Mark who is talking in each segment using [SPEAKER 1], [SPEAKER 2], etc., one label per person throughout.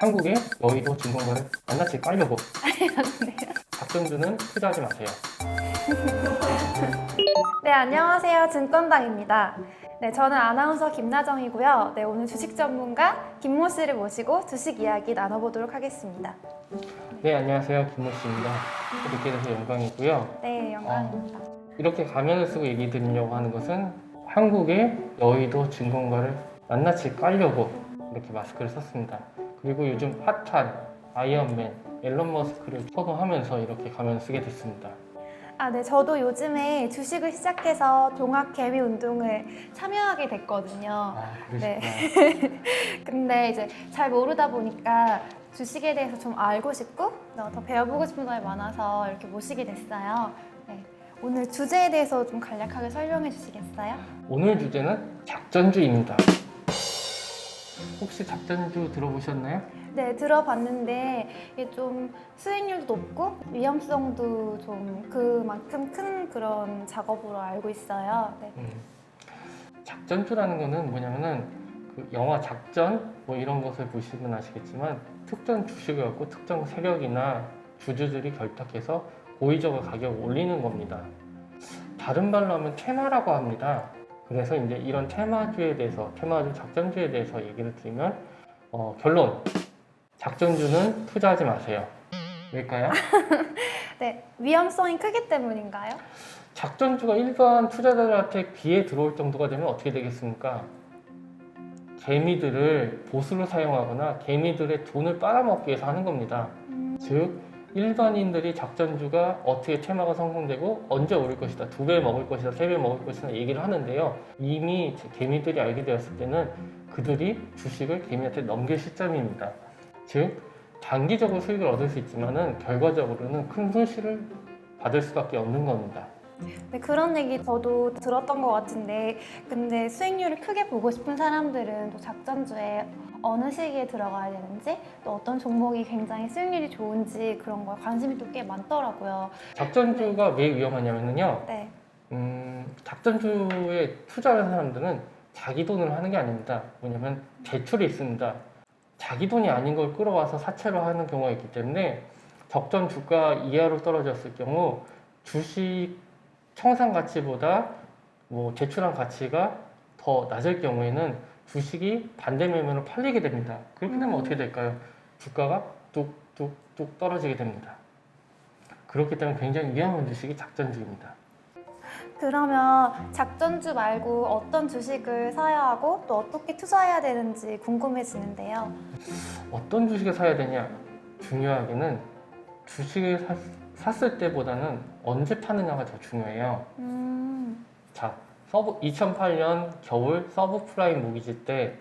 [SPEAKER 1] 한국의 여의도 증권가를 낱낱이 깔려고 작전주는 투자하지 마세요.
[SPEAKER 2] 네, 안녕하세요. 증권당입니다. 네, 저는 아나운서 김나정이고요. 네, 오늘 주식 전문가 김모 씨를 모시고 주식 이야기 나눠보도록 하겠습니다.
[SPEAKER 1] 네, 안녕하세요. 김모 씨입니다. 뵙게 돼서 영광이고요.
[SPEAKER 2] 네, 영광입니다.
[SPEAKER 1] 이렇게 가면을 쓰고 얘기 드리려고 하는 것은 한국의 여의도 증권가를 낱낱이 깔려고 이렇게 마스크를 썼습니다. 그리고 요즘 핫한 아이언맨, 앨런 머스크를 선호하면서 이렇게 가면을 쓰게 됐습니다.
[SPEAKER 2] 네, 저도 요즘에 주식을 시작해서 종합개미 운동을 참여하게 됐거든요.
[SPEAKER 1] 그러시구나.
[SPEAKER 2] 근데 이제 잘 모르다 보니까 주식에 대해서 좀 알고 싶고 더 배워보고 싶은 점이 많아서 이렇게 모시게 됐어요. 네, 오늘 주제에 대해서 좀 간략하게 설명해 주시겠어요?
[SPEAKER 1] 오늘 주제는 작전주입니다. 혹시 작전주 들어보셨나요?
[SPEAKER 2] 네, 들어봤는데 이게 좀 수익률도 높고 위험성도 좀 그만큼 큰 그런 작업으로 알고 있어요. 네.
[SPEAKER 1] 작전주라는 거는 뭐냐면은 그 영화 작전 뭐 이런 것을 보시면 아시겠지만 특정 주식을 갖고 특정 세력이나 주주들이 결탁해서 고의적으로 가격을 올리는 겁니다. 다른 말로 하면 테마라고 합니다. 그래서 이제 이런 테마주에 대해서, 테마주 작전주에 대해서 얘기를 드리면 결론, 작전주는 투자하지 마세요. 왜일까요?
[SPEAKER 2] 네, 위험성이 크기 때문인가요?
[SPEAKER 1] 작전주가 일반 투자자들한테 귀에 들어올 정도가 되면 어떻게 되겠습니까? 개미들을 보수로 사용하거나 개미들의 돈을 빨아먹기 위해서 하는 겁니다. 즉 일반인들이 작전주가 어떻게 테마가 성공되고 언제 오를 것이다, 2배 먹을 것이다, 3배 먹을 것이다 얘기를 하는데요. 이미 개미들이 알게 되었을 때는 그들이 주식을 개미한테 넘길 시점입니다. 즉 단기적으로 수익을 얻을 수 있지만은 결과적으로는 큰 손실을 받을 수밖에 없는 겁니다.
[SPEAKER 2] 네, 그런 얘기 저도 들었던 것 같은데 근데 수익률을 크게 보고 싶은 사람들은 또 작전주에 어느 시기에 들어가야 되는지 또 어떤 종목이 굉장히 수익률이 좋은지 그런 거에 관심이 또 꽤 많더라고요.
[SPEAKER 1] 작전주가 왜 위험하냐면요.
[SPEAKER 2] 네.
[SPEAKER 1] 작전주에 투자하는 사람들은 자기 돈으로 하는 게 아닙니다. 뭐냐면 대출이 있습니다. 자기 돈이 아닌 걸 끌어와서 사채로 하는 경우가 있기 때문에 적정 주가 이하로 떨어졌을 경우 주식 청산 가치보다 대출한 가치가 더 낮을 경우에는 주식이 반대 매매로 팔리게 됩니다. 그렇게 되면 어떻게 될까요? 주가가 뚝뚝뚝 떨어지게 됩니다. 그렇기 때문에 굉장히 위험한 주식이 작전주입니다.
[SPEAKER 2] 그러면 작전주 말고 어떤 주식을 사야 하고 또 어떻게 투자해야 되는지 궁금해지는데요.
[SPEAKER 1] 어떤 주식을 사야 되냐? 중요하게는 주식을 샀을 때보다는 언제 파느냐가 더 중요해요. 자, 2008년 겨울 서브프라임 모기지 때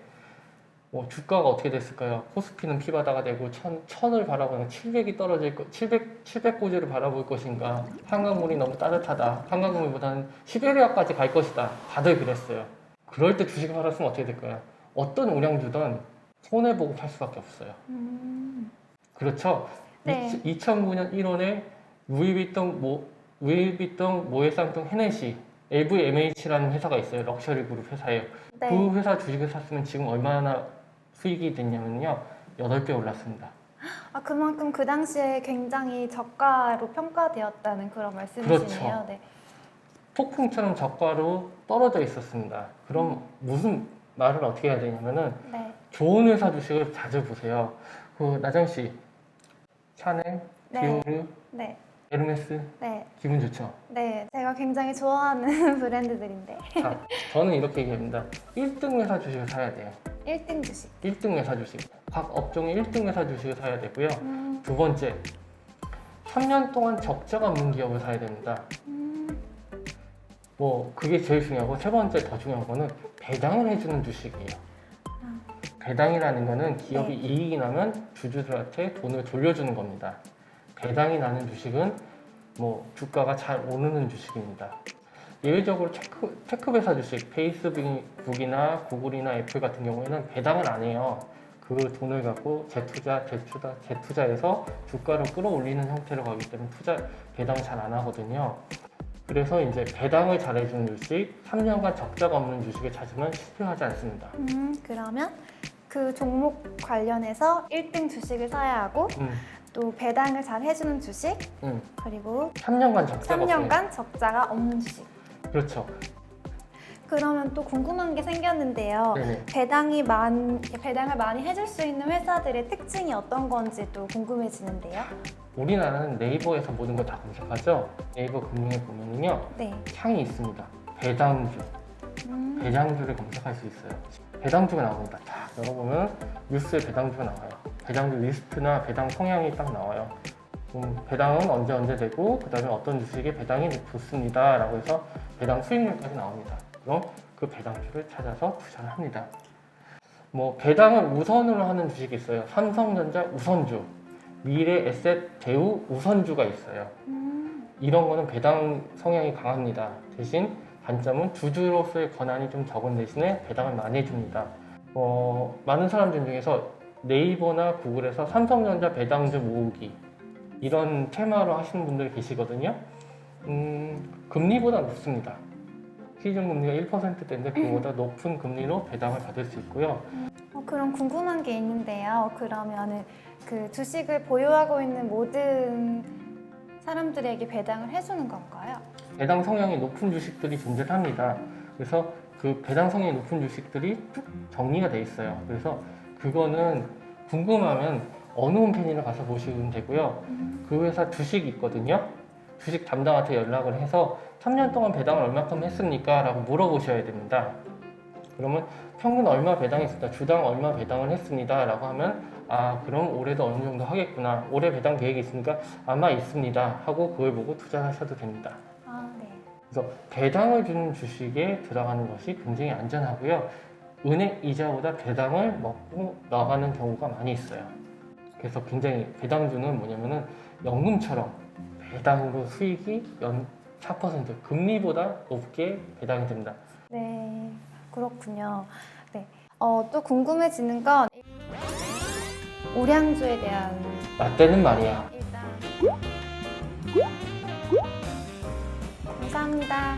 [SPEAKER 1] 주가가 어떻게 됐을까요? 코스피는 피바다가 되고 1000을 바라보면 700이 떨어질 700 고지를 바라볼 것인가? 한강물이 너무 따뜻하다. 한강물보다는 시베리아까지 갈 것이다. 다들 그랬어요. 그럴 때 주식을 팔았으면 어떻게 될까요? 어떤 우량주든 손해보고 팔 수밖에 없어요. 그렇죠?
[SPEAKER 2] 네.
[SPEAKER 1] 2009년 1월에 루이비통 모에상통 헤네시 LVMH라는 회사가 있어요. 럭셔리 그룹 회사예요.
[SPEAKER 2] 네.
[SPEAKER 1] 그 회사 주식을 샀으면 지금 얼마나 수익이 됐냐면요. 8배 올랐습니다.
[SPEAKER 2] 그만큼 그 당시에 굉장히 저가로 평가되었다는 그런 말씀이시네요.
[SPEAKER 1] 그렇죠.
[SPEAKER 2] 네.
[SPEAKER 1] 폭풍처럼 저가로 떨어져 있었습니다. 그럼 무슨 말을 어떻게 해야 되냐면은
[SPEAKER 2] 네.
[SPEAKER 1] 좋은 회사 주식을 자주 보세요. 나정 씨, 샤넬,
[SPEAKER 2] 네.
[SPEAKER 1] 디오르,
[SPEAKER 2] 네.
[SPEAKER 1] 에르메스
[SPEAKER 2] 네.
[SPEAKER 1] 기분 좋죠?
[SPEAKER 2] 네. 제가 굉장히 좋아하는 브랜드들인데.
[SPEAKER 1] 자, 저는 이렇게 얘기합니다. 1등 회사 주식을 사야 돼요.
[SPEAKER 2] 1등 주식.
[SPEAKER 1] 1등 회사 주식. 각 업종의 1등 회사 주식을 사야 되고요. 두 번째, 3년 동안 적자가 없는 기업을 사야 됩니다. 그게 제일 중요하고, 세 번째 더 중요한 거는 배당을 해주는 주식이에요. 배당이라는 거는 기업이
[SPEAKER 2] 네.
[SPEAKER 1] 이익이 나면 주주들한테 돈을 돌려주는 겁니다. 배당이 나는 주식은 주가가 잘 오르는 주식입니다. 예외적으로 테크 회사 주식, 페이스북이나 구글이나 애플 같은 경우에는 배당을 안 해요. 그 돈을 갖고 재투자해서 주가를 끌어올리는 형태로 가기 때문에 배당 잘 안 하거든요. 그래서 이제 배당을 잘해주는 주식, 3년간 적자가 없는 주식을 찾으면 실패하지 않습니다.
[SPEAKER 2] 그러면 그 종목 관련해서 1등 주식을 사야 하고 또 배당을 잘 해주는 주식 그리고
[SPEAKER 1] 3년간 적자가 없어요.
[SPEAKER 2] 3년간 적자가 없는 주식.
[SPEAKER 1] 그렇죠.
[SPEAKER 2] 그러면 또 궁금한 게 생겼는데요.
[SPEAKER 1] 네네.
[SPEAKER 2] 배당을 많이 해줄 수 있는 회사들의 특징이 어떤 건지 또 궁금해지는데요.
[SPEAKER 1] 우리나라는 네이버에서 모든 걸 다 검색하죠. 네이버 금융에 보면은요,
[SPEAKER 2] 네.
[SPEAKER 1] 창이 있습니다. 배당주, 배당주를 검색할 수 있어요. 배당주가 나옵니다. 딱 열어보면 뉴스에 배당주가 나와요. 배당주 리스트나 배당 성향이 딱 나와요. 배당은 언제 되고 그 다음에 어떤 주식에 배당이 좋습니다 라고 해서 배당 수익률까지 나옵니다. 그럼 그 배당주를 찾아서 투자를 합니다. 뭐 배당을 우선으로 하는 주식이 있어요. 삼성전자 우선주, 미래에셋 대우 우선주가 있어요. 이런 거는 배당 성향이 강합니다. 대신 단점은 주주로서의 권한이 좀 적은 대신에 배당을 많이 해줍니다. 많은 사람들 중에서 네이버나 구글에서 삼성전자 배당주 모으기 이런 테마로 하시는 분들이 계시거든요. 금리보다 높습니다. 시중금리가 1%대인데 그보다 높은 금리로 배당을 받을 수 있고요.
[SPEAKER 2] 그럼 궁금한 게 있는데요. 그러면은 그 주식을 보유하고 있는 모든 사람들에게 배당을 해주는 건가요?
[SPEAKER 1] 배당 성향이 높은 주식들이 존재합니다. 그래서 그 배당 성향이 높은 주식들이 쭉 정리가 돼 있어요. 그래서 그거는 궁금하면 어느 홈페이지를 가서 보시면 되고요. 그 회사 주식이 있거든요. 주식 담당한테 연락을 해서 3년 동안 배당을 얼마큼 했습니까? 라고 물어보셔야 됩니다. 그러면 평균 얼마 배당했습니다. 주당 얼마 배당을 했습니다. 라고 하면 그럼 올해도 어느 정도 하겠구나. 올해 배당 계획이 있으니까 아마 있습니다. 하고 그걸 보고 투자하셔도 됩니다.
[SPEAKER 2] 네.
[SPEAKER 1] 그래서 배당을 주는 주식에 들어가는 것이 굉장히 안전하고요. 은행 이자보다 배당을 먹고 나가는 경우가 많이 있어요. 그래서 굉장히 배당주는 뭐냐면은 연금처럼 배당으로 수익이 연 4% 금리보다 높게 배당이 됩니다.
[SPEAKER 2] 네, 그렇군요. 네. 또 궁금해지는 건 우량주에 대한
[SPEAKER 1] 라떼는 말이야.
[SPEAKER 2] 일단 감사합니다.